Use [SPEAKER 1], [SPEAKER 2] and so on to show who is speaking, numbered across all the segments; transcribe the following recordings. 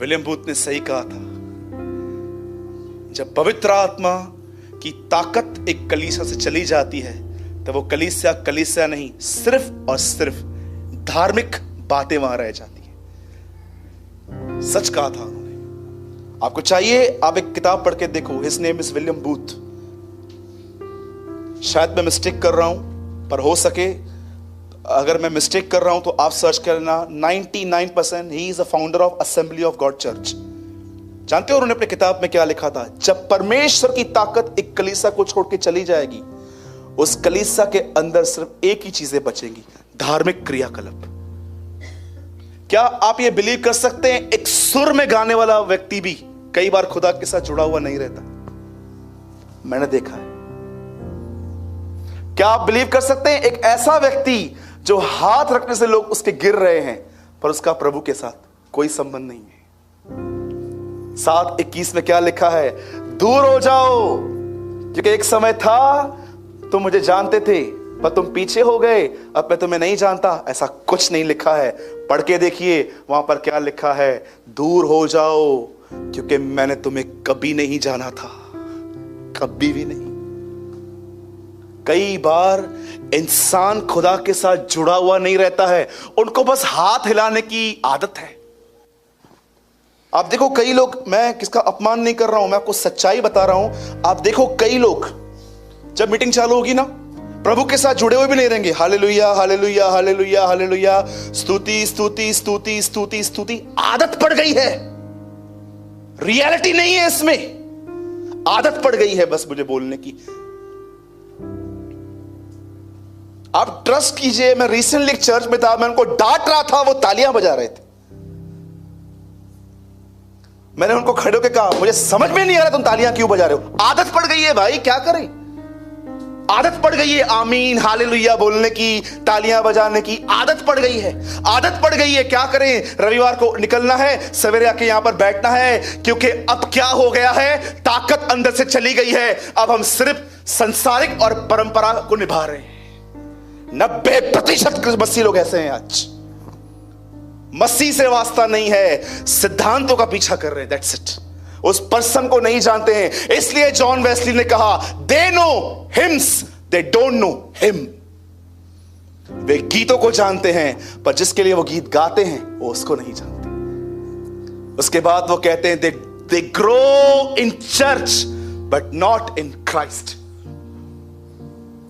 [SPEAKER 1] William booth ने सही कहा था, जब पवित्र आत्मा की ताकत एक कलीसिया से चली जाती है तो वो कलीसिया नहीं, सिर्फ और सिर्फ धार्मिक बातें वहां रह जाती है। सच कहा था उन्होंने। आपको चाहिए, आप एक किताब पढ़ के देखो, his name is William booth. शायद मैं मिस्टेक कर रहा हूं, पर हो सके अगर मैं मिस्टेक कर रहा हूं तो आप सर्च करना। 99% he is a founder of assembly of God church. जानते हो उन्होंने अपने किताब में क्या लिखा था? जब परमेश्वर की ताकत एक कलीसिया को छोड़ के चली जाएगी, उस कलीसिया के अंदर सिर्फ एक ही चीजें बचेंगी, धार्मिक क्रियाकलाप। क्या आप ये बिलीव कर सकते हैं, एक सुर में गाने वाला व्यक्ति भी कई बार खुदा के साथ जुड़ा हुआ नहीं रहता? मैंने देखा है। क्या आप बिलीव कर सकते हैं, एक ऐसा व्यक्ति जो हाथ रखने से लोग उसके गिर रहे हैं, पर उसका प्रभु के साथ कोई संबंध नहीं है? 7:21 में क्या लिखा है? दूर हो जाओ, क्योंकि एक समय था तुम मुझे जानते थे पर तुम पीछे हो गए, अब मैं तुम्हें नहीं जानता। ऐसा कुछ नहीं लिखा है। पढ़ के देखिए वहां पर क्या लिखा है। दूर हो जाओ, क्योंकि मैंने तुम्हें कभी नहीं जाना था, कभी भी नहीं। कई बार इंसान खुदा के साथ जुड़ा हुआ नहीं रहता है, उनको बस हाथ हिलाने की आदत है। आप देखो कई लोग, मैं किसका अपमान नहीं कर रहा हूं, मैं आपको सच्चाई बता रहा हूं। आप देखो कई लोग जब मीटिंग चालू होगी ना, प्रभु के साथ जुड़े हुए भी नहीं रहेंगे। हालेलुया हालेलुया हालेलुया हालेलुया, स्तुति स्तुति स्तुति स्तुति स्तुति। आदत पड़ गई है, रियलिटी नहीं है इसमें, आदत पड़ गई है बस मुझे बोलने की। आप ट्रस्ट कीजिए, मैं रिसेंटली एक चर्च में था, मैं उनको डांट रहा था, वो तालियां बजा रहे थे। मैंने उनको खड़े होकर कहा, मुझे समझ में नहीं आ रहा तुम तालियां क्यों बजा रहे हो। आदत पड़ गई है भाई, क्या करें, आदत पड़ गई है आमीन हालेलुया बोलने की, तालियां बजाने की आदत पड़ गई है, आदत पड़ गई है। क्या करें, रविवार को निकलना है, सवेरे आके यहां पर बैठना है, क्योंकि अब क्या हो गया है, ताकत अंदर से चली गई है। अब हम सिर्फ संसारिक और परंपरा को निभा रहे हैं। 90% मसीह लोग ऐसे हैं आज। मसीह से वास्ता नहीं है, सिद्धांतों का पीछा कर रहे हैं, दैट्स इट। उस पर्सन को नहीं जानते हैं। इसलिए जॉन वेस्ली ने कहा, they know hymns, they don't know him. वे गीतों को जानते हैं, पर जिसके लिए वो गीत गाते हैं वो उसको नहीं जानते। उसके बाद वो कहते हैं, they grow in church but not in Christ.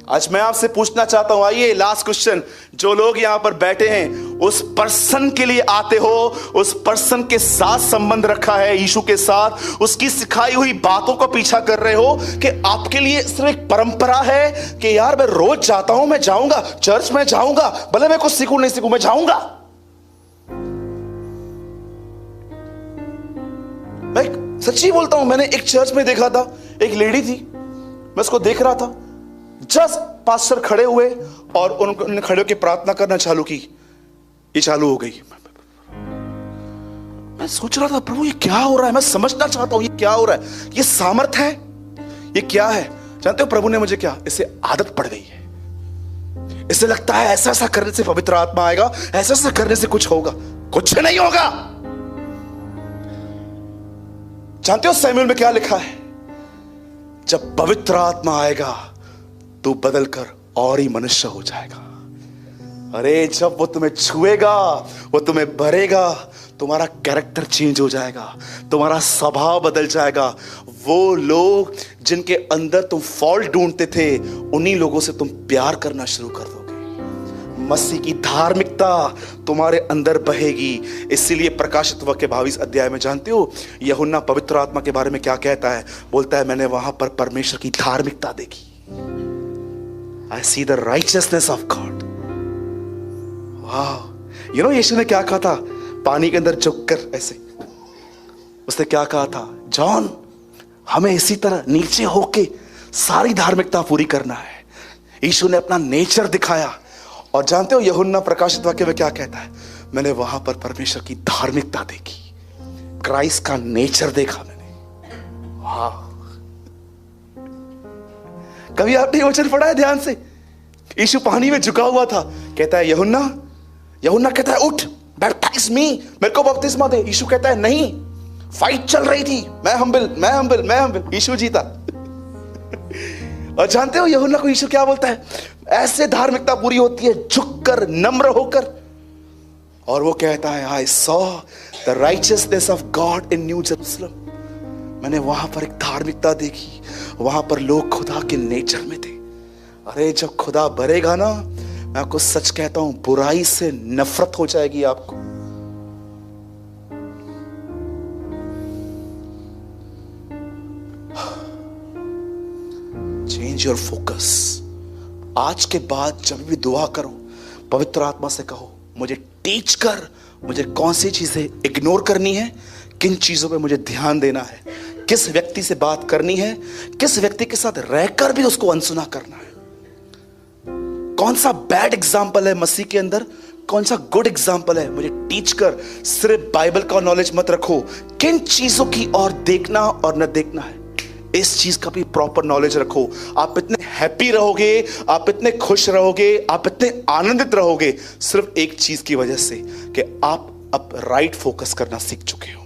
[SPEAKER 1] आज मैं आपसे पूछना चाहता हूं, आइए लास्ट क्वेश्चन, जो लोग यहां पर बैठे हैं, उस पर्सन के लिए आते हो, उस पर्सन के साथ संबंध रखा है यीशु के साथ, उसकी सिखाई हुई बातों का पीछा कर रहे हो, कि आपके लिए सिर्फ एक परंपरा है कि यार मैं रोज जाता हूं, मैं जाऊंगा चर्च में, जाऊंगा भले मैं कुछ सीखूं नहीं सीखूं, मैं जाऊंगा। मैं सच्ची बोलता हूं, मैंने एक चर्च में देखा था, एक लेडी थी, मैं उसको देख रहा था, जस्ट पास्टर खड़े हुए और उन्होंने खड़े होकर प्रार्थना करना चालू की, ये चालू हो गई। मैं सोच रहा था, प्रभु ये क्या हो रहा है, मैं समझना चाहता हूं ये क्या हो रहा है, ये सामर्थ है, ये क्या है। जानते हो प्रभु ने मुझे क्या, इससे आदत पड़ गई है, इससे लगता है ऐसा ऐसा करने से पवित्र आत्मा आएगा, ऐसा ऐसा करने से कुछ होगा, कुछ नहीं होगा। जानते हो सैमुएल में क्या लिखा है, जब पवित्र आत्मा आएगा तू बदल कर और ही मनुष्य हो जाएगा। अरे जब वो तुम्हें छुएगा, वो तुम्हें भरेगा, तुम्हारा कैरेक्टर चेंज हो जाएगा, तुम्हारा स्वभाव बदल जाएगा। वो लोग जिनके अंदर तुम फॉल्ट ढूंढते थे, उन्हीं लोगों से तुम प्यार करना शुरू कर दोगे। मसीह की धार्मिकता तुम्हारे अंदर बहेगी। इसीलिए प्रकाशित वाक्य 22 अध्याय में जानते हो यूहन्ना पवित्र आत्मा के बारे में क्या कहता है, बोलता है मैंने वहां पर परमेश्वर की धार्मिकता देखी। I see the righteousness of God. Wow. You know यीशु ने क्या कहा था, पानी के अंदर झुककर ऐसे, उसने क्या कहा था, जॉन हमें इसी तरह नीचे होके सारी धार्मिकता पूरी करना है। यीशु ने अपना नेचर दिखाया। और जानते हो यूहन्ना प्रकाशित वाक्य में क्या कहता है, मैंने वहां पर परमेश्वर की धार्मिकता देखी, क्राइस्ट का नेचर देखा मैंने। वाह। कभी आपने वचन पढ़ा है ध्यान से, यीशु पानी में झुका हुआ था, कहता है यूहन्ना कहता है उठ बैप्टाइज मी, मेरे को बपतिस्मा दे। यीशु कहता है नहीं, फाइट चल रही थी, मैं हम्बल, यीशु जीता। और जानते हो यूहन्ना को यीशु क्या बोलता है? ऐसे धार्मिकता पूरी होती है झुककर, नम्र होकर। और वो कहता है I saw the righteousness of God in new Jerusalem. मैंने वहां पर एक धार्मिकता देखी, वहां पर लोग खुदा के नेचर में थे। अरे जब खुदा भरेगा ना, मैं आपको सच कहता हूं, बुराई से नफरत हो जाएगी आपको। Change your focus. आज के बाद जब भी दुआ करो, पवित्र आत्मा से कहो मुझे टीच कर, मुझे कौन सी चीजें इग्नोर करनी है, किन चीजों पे मुझे ध्यान देना है, किस व्यक्ति से बात करनी है, किस व्यक्ति के साथ रहकर भी उसको अनसुना करना है, कौन सा बैड एग्जाम्पल है मसीह के अंदर, कौन सा गुड एग्जाम्पल है, मुझे टीच कर। सिर्फ बाइबल का नॉलेज मत रखो, किन चीजों की और देखना और न देखना है, इस चीज का भी प्रॉपर नॉलेज रखो। आप इतने हैप्पी रहोगे, आप इतने खुश रहोगे, आप इतने आनंदित रहोगे सिर्फ एक चीज की वजह से कि आप अब राइट फोकस करना सीख चुके हो।